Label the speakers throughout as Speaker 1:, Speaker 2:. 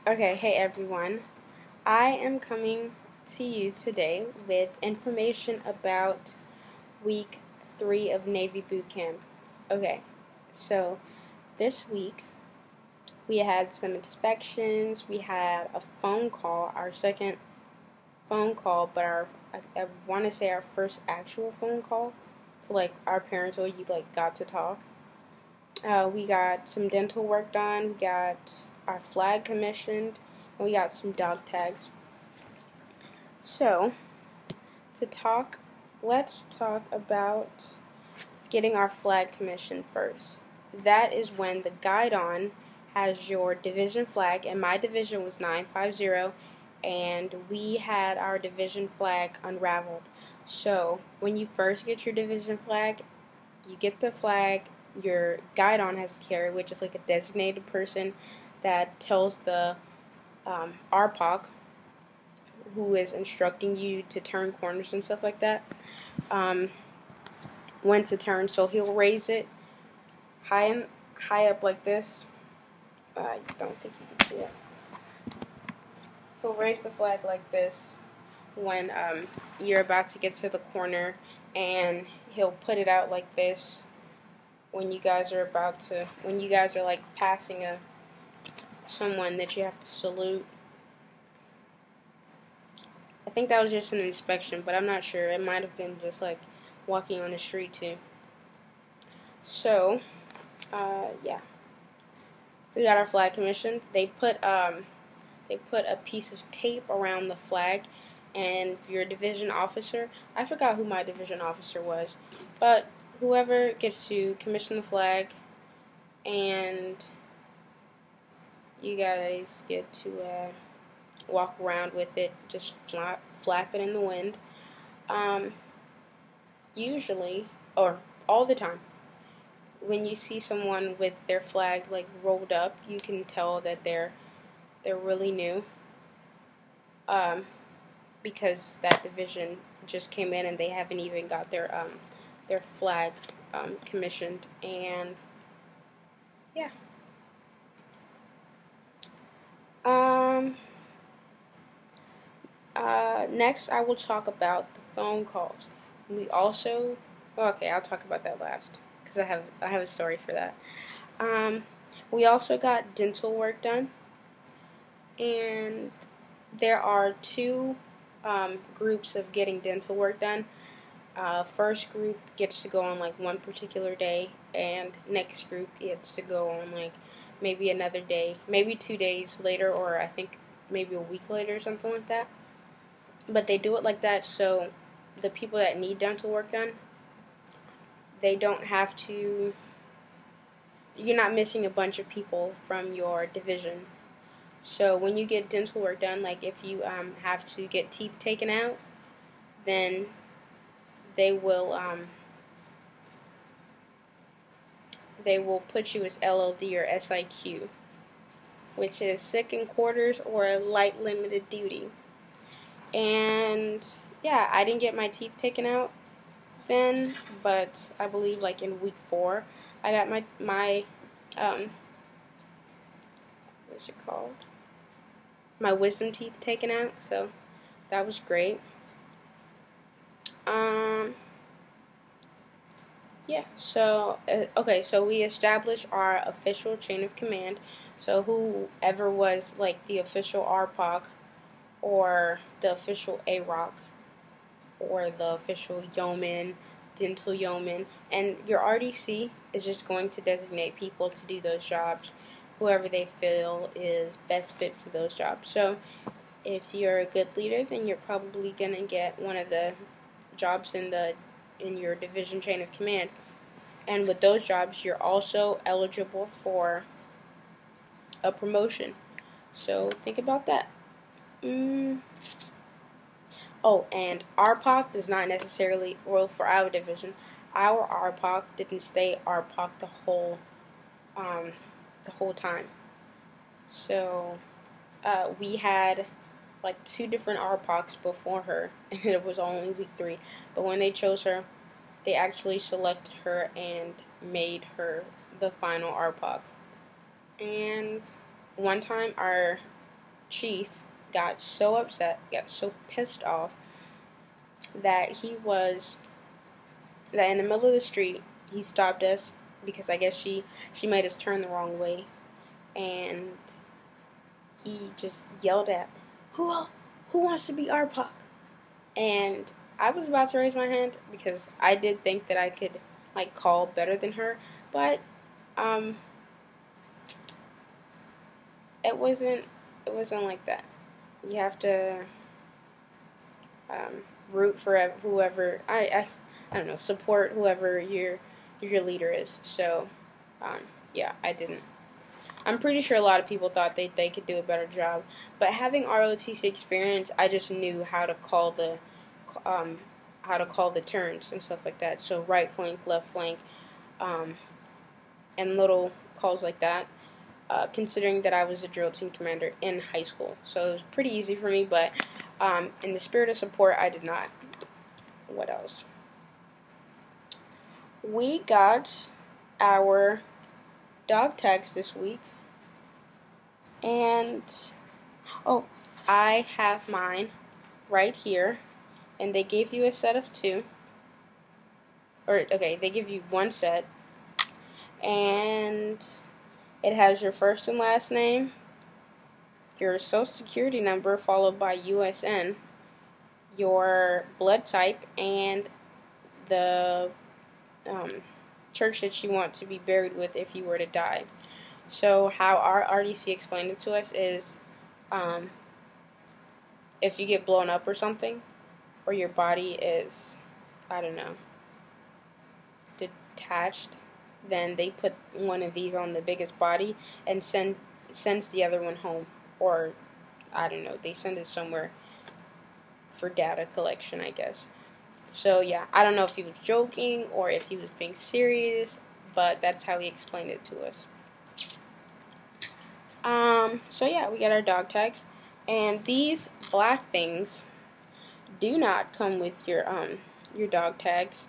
Speaker 1: Okay, hey everyone. I am coming to you today with information about week 3 of Navy boot camp. Okay, so this week we had some inspections, we had a phone call, our second phone call, but I want to say our first actual phone call to like our parents where you like got to talk. We got some dental work done, we got our flag commissioned, and we got some dog tags. So, let's talk about getting our flag commissioned first. That is when the guidon has your division flag, and my division was 950, and we had our division flag unraveled. So, when you first get your division flag, you get the flag your guidon has to carry, which is like a designated person that tells the RPOC, who is instructing you to turn corners and stuff like that, when to turn. So he'll raise it high up like this. I don't think you can see it. He'll raise the flag like this when you're about to get to the corner, and he'll put it out like this when you guys are like passing someone that you have to salute. I think that was just an inspection, but I'm not sure. It might have been just like walking on the street too. So, yeah, we got our flag commissioned. They put a piece of tape around the flag, and your division officer, I forgot who my division officer was, but whoever gets to commission the flag, and you guys get to walk around with it, just flap it in the wind. Usually, or all the time, when you see someone with their flag like rolled up, you can tell that they're really new, because that division just came in and they haven't even got their flag commissioned. And yeah. Next, I will talk about the phone calls. We also, okay, I'll talk about that last because I have a story for that. We also got dental work done, and there are two groups of getting dental work done. First group gets to go on like one particular day, and next group gets to go on like maybe another day, maybe 2 days later, or I think maybe a week later or something like that. But they do it like that so the people that need dental work done, they don't have to, you're not missing a bunch of people from your division. So when you get dental work done, like if you have to get teeth taken out, then they will put you as LLD or SIQ, which is sick in quarters or light limited duty. And yeah, I didn't get my teeth taken out then, but I believe like in week 4, I got my what's it called? My wisdom teeth taken out, so that was great. Yeah, so, okay, so we established our official chain of command. So whoever was like the official RPOC, or the official AROC, or the official yeoman, dental yeoman, and your RDC is just going to designate people to do those jobs, whoever they feel is best fit for those jobs. So if you're a good leader, then you're probably going to get one of the jobs in your division chain of command. And with those jobs, you're also eligible for a promotion. So think about that. Oh, and RPOC does not necessarily, well, for our division, our RPOC didn't stay RPOC the whole time. So we had like 2 different RPOCs before her, and it was only week 3. But when they chose her, they actually selected her and made her the final RPOC. And one time our chief got so upset, got so pissed off that in the middle of the street, he stopped us because I guess she made us turn the wrong way, and he just yelled at, who wants to be Arpak? And I was about to raise my hand because I did think that I could like call better than her, but it wasn't like that. You have to root for whoever I don't know, support whoever your leader is. So yeah, I didn't. I'm pretty sure a lot of people thought they could do a better job, but having ROTC experience, I just knew how to call the turns and stuff like that. So right flank, left flank, and little calls like that. Considering that I was a drill team commander in high school, so it was pretty easy for me. But in the spirit of support, I did not. What else? We got our dog tags this week, and I have mine right here, and they gave you a set of 2, or okay, they give you 1 set, and it has your first and last name, your social security number followed by USN, your blood type, and the church that you want to be buried with if you were to die. So how our RDC explained it to us is if you get blown up or something, or your body is, I don't know, detached, then they put one of these on the biggest body and sends the other one home, or I don't know, they send it somewhere for data collection, I guess. So yeah, I don't know if he was joking or if he was being serious, but that's how he explained it to us. So yeah, we got our dog tags, and these black things do not come with your dog tags.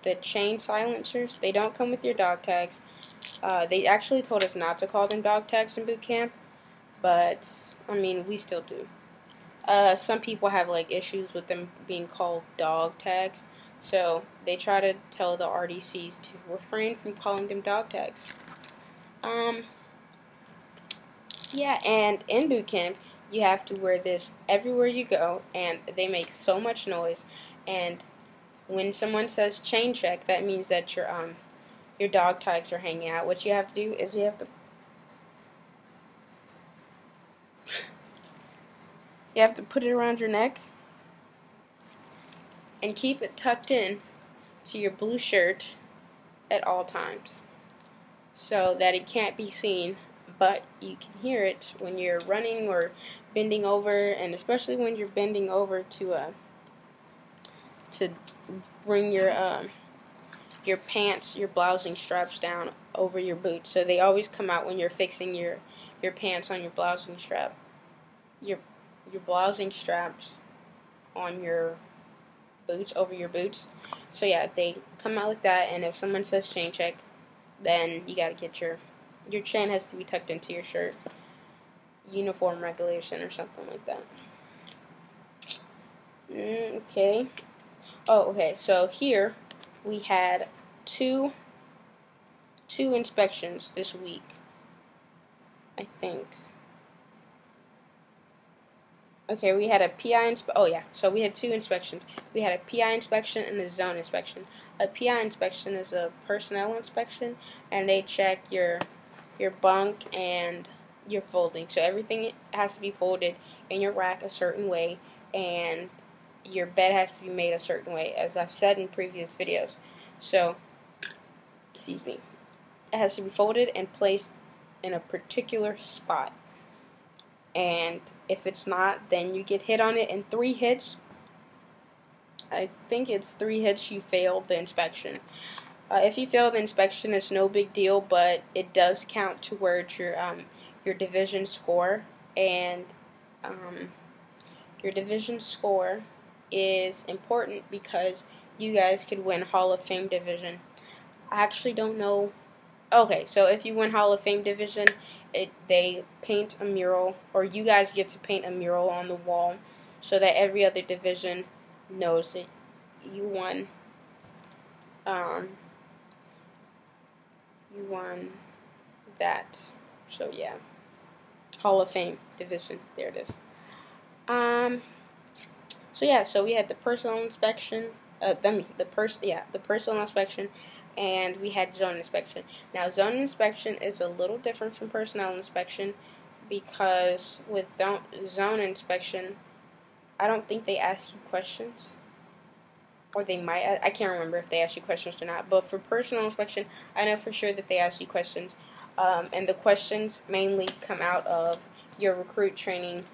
Speaker 1: The chain silencers, they don't come with your dog tags. They actually told us not to call them dog tags in boot camp, but I mean, we still do. Some people have like issues with them being called dog tags, so they try to tell the RDCs to refrain from calling them dog tags. Yeah, and in boot camp, you have to wear this everywhere you go, and they make so much noise. And when someone says chain check, that means that your dog tags are hanging out. What you have to do is you have to put it around your neck and keep it tucked in to your blue shirt at all times, so that it can't be seen, but you can hear it when you're running or bending over, and especially when you're bending over to bring your pants, your blousing straps down over your boots. So they always come out when you're fixing your pants on your blousing strap. Your blousing straps on your boots, over your boots. So yeah, they come out like that, and if someone says chain check, then you gotta get your chain has to be tucked into your shirt. Uniform regulation or something like that. Okay. Oh, okay. So here we had two inspections this week, I think. Okay, we had a PI oh yeah, so we had 2 inspections. We had a PI inspection and a zone inspection. A PI inspection is a personnel inspection, and they check your bunk and your folding. So everything has to be folded in your rack a certain way, and your bed has to be made a certain way, as I've said in previous videos. So, excuse me, it has to be folded and placed in a particular spot. And if it's not, then you get hit on it in 3 hits. I think it's 3 hits, you failed the inspection. If you fail the inspection, it's no big deal, but it does count towards your division score, and your division score is important because you guys could win Hall of Fame division. I actually don't know Okay, so if you win Hall of Fame division, they paint a mural, or you guys get to paint a mural on the wall, so that every other division knows that you won. Um, you won that. So yeah, Hall of Fame division. There it is. So yeah, so we had the personal inspection. The personal inspection, and we had zone inspection. Now, zone inspection is a little different from personnel inspection because with zone inspection, I don't think they ask you questions, or they might. I can't remember if they ask you questions or not. But for personal inspection, I know for sure that they ask you questions, and the questions mainly come out of your recruit trainee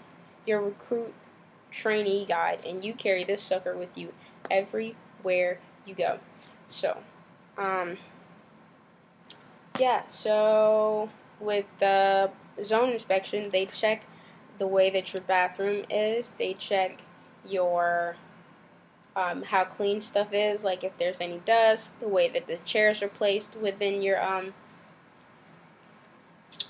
Speaker 1: guide, and you carry this sucker with you everywhere you go. So, yeah, so with the zone inspection, they check the way that your bathroom is. They check your how clean stuff is, like if there's any dust, the way that the chairs are placed within your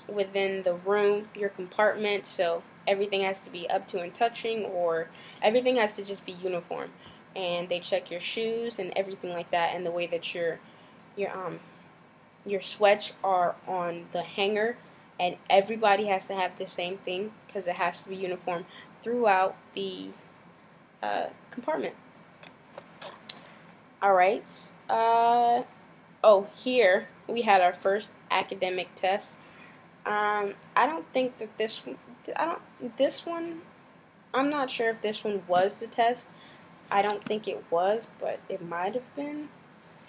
Speaker 1: within the room, your compartment. So everything has to be up to and touching, or everything has to just be uniform. And they check your shoes and everything like that, and the way that your sweats are on the hanger, and everybody has to have the same thing because it has to be uniform throughout the compartment. Alright, oh, here we had our first academic test. I don't think that this one, I'm not sure if this one was the test. I don't think it was, but it might have been.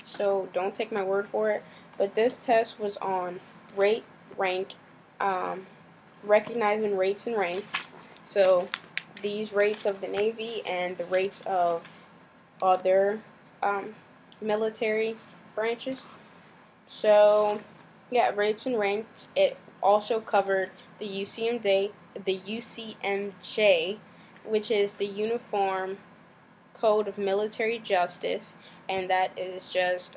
Speaker 1: So don't take my word for it. But this test was on rate, rank, recognizing rates and ranks. So these rates of the Navy and the rates of other military branches. So yeah, rates and ranks. It also covered the UCMJ, which is the Uniform Code of Military Justice, and that is just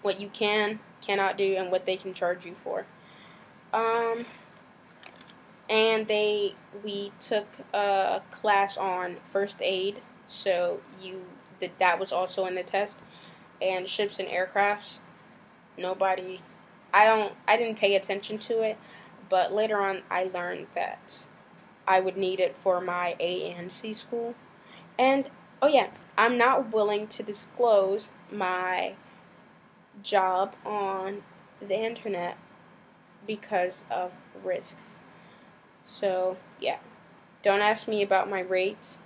Speaker 1: what you cannot do, and what they can charge you for. And we took a class on first aid, so that was also in the test, and ships and aircrafts. I didn't pay attention to it, but later on I learned that I would need it for my A&C school. And oh yeah, I'm not willing to disclose my job on the internet because of risks. So yeah, don't ask me about my rates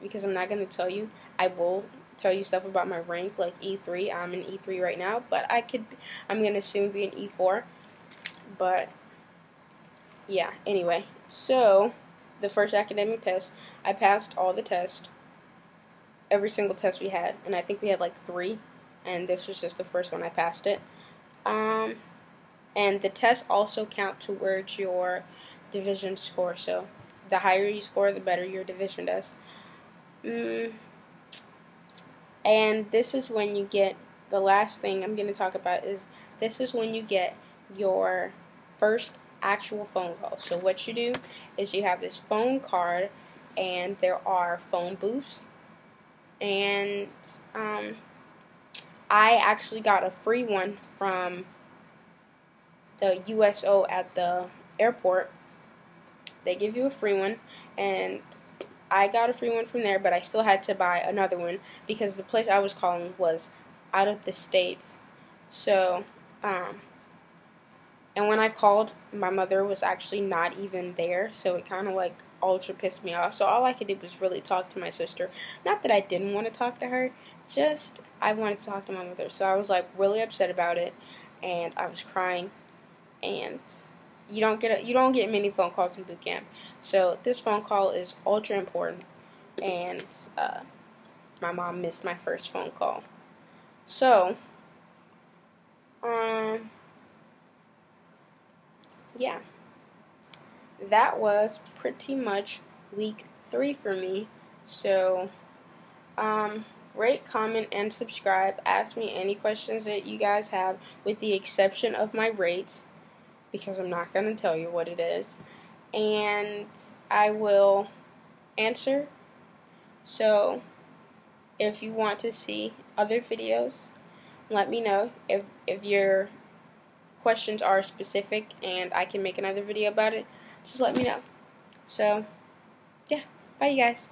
Speaker 1: because I'm not going to tell you. I will tell you stuff about my rank, like E3. I'm in E3 right now, but I'm going to soon be in E4. But yeah, anyway, so the first academic test, I passed all the tests, every single test we had, and I think we had like 3, and this was just the first one. I passed it. And the tests also count towards your division score, so the higher you score, the better your division does. And this is when you get, the last thing I'm going to talk about is, this is when you get your first actual phone call. So what you do is you have this phone card, and there are phone booths, and I actually got a free one from the USO at the airport. They give you a free one, and I got a free one from there, but I still had to buy another one because the place I was calling was out of the States. So, and when I called, my mother was actually not even there, so it kind of like ultra pissed me off. So all I could do was really talk to my sister. Not that I didn't want to talk to her, just I wanted to talk to my mother. So I was like really upset about it, and I was crying. And you don't get many phone calls in boot camp. So this phone call is ultra important, and my mom missed my first phone call. So yeah, that was pretty much week 3 for me. So rate, comment, and subscribe. Ask me any questions that you guys have, with the exception of my rates, because I'm not going to tell you what it is. And I will answer. So if you want to see other videos, let me know. If your questions are specific and I can make another video about it, just let me know. So yeah, bye you guys.